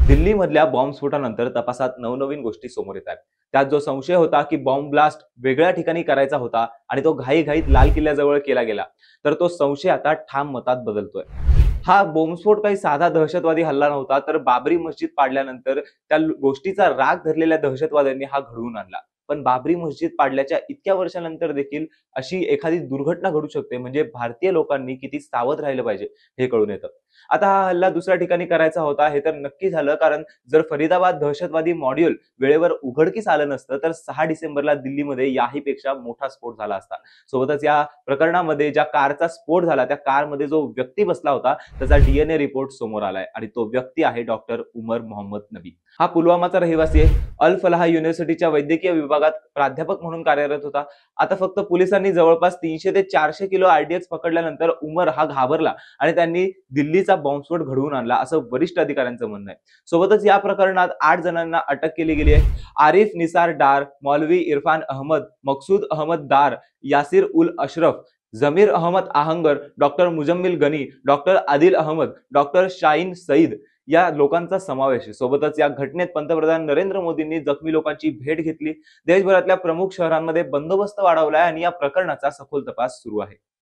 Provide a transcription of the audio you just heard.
दिल्लीमधल्या बॉम्बस्फोटानंतर तपासात नवनवीन गोष्टी समोर येत आहेत. त्यात जो संशय होता की बॉम्ब ब्लास्ट वेगळ्या ठिकाणी करायचा होता आणि तो घाईघाईत लाल किल्ल्याजवळ केला गेला, तर तो संशय आता ठाम मतात बदलतोय. हा बॉम्बस्फोट काही साधा दहशतवादी हल्ला नव्हता, तर बाबरी मस्जिद पाडल्यानंतर त्या गोष्टीचा राग धरलेल्या दहशतवाद्यांनी हा घडवून आणला. पण बाबरी मस्जिद पाडल्याच्या इतक्या वर्षानंतर देखील अशी एखादी दुर्घटना घडू शकते, म्हणजे भारतीय लोकांनी किती सावध राहिलं पाहिजे हे कळून येतं. आता हा हल्ला दुसऱ्या ठिकाणी करायचा होता हे तर नक्की झालं, कारण जर फरीदाबाद दहशतवादी मॉड्यूल वेळेवर उघडकीस आलं नसतं तर 6 डिसेंबरला दिल्लीमध्ये याहीपेक्षा मोठा स्फोट झाला असता. सोबतच या प्रकरणामध्ये ज्या कारचा स्फोट झाला त्या कारमध्ये जो व्यक्ती बसला होता त्याचा डीएनए रिपोर्ट समोर आलाय आणि तो व्यक्ती आहे डॉक्टर उमर मोहम्मद नबी. हा पुलवामाचा रहिवासी आहे. अल फलाह युनिव्हर्सिटीच्या वैद्यकीय विभागात प्राध्यापक म्हणून कार्यरत होता. आता फक्त पोलिसांनी जवळपास 300 ते 400 किलो आरडीएक्स पकडल्यानंतर उमर हा घाबरला आणि त्यांनी दिल्लीचा बॉम्बस्फोट घडवून आणला, असं वरिष्ठ अधिकाऱ्यांचं म्हणणं आहे. सोबतच या प्रकरणात 8 जणांना अटक केली गेली आहे. आरिफ निसार डार, मौलवी Irfan Ahmad, Maqsood Ahmad Dar, Yasir ul Ashraf, Zameer Ahmad Ahangar, doctor Muzammil Ghani, doctor Adil Ahmad, doctor Shaheen Saeed या लोकांचा समावेश आहे. सोबतच या घटनेत पंतप्रधान नरेंद्र मोदींनी जखमी लोकांची भेट घेतली. देशभरातल्या प्रमुख शहरांमध्ये बंदोबस्त वाढवलाय आणि या प्रकरणाचा सखोल तपास सुरू आहे.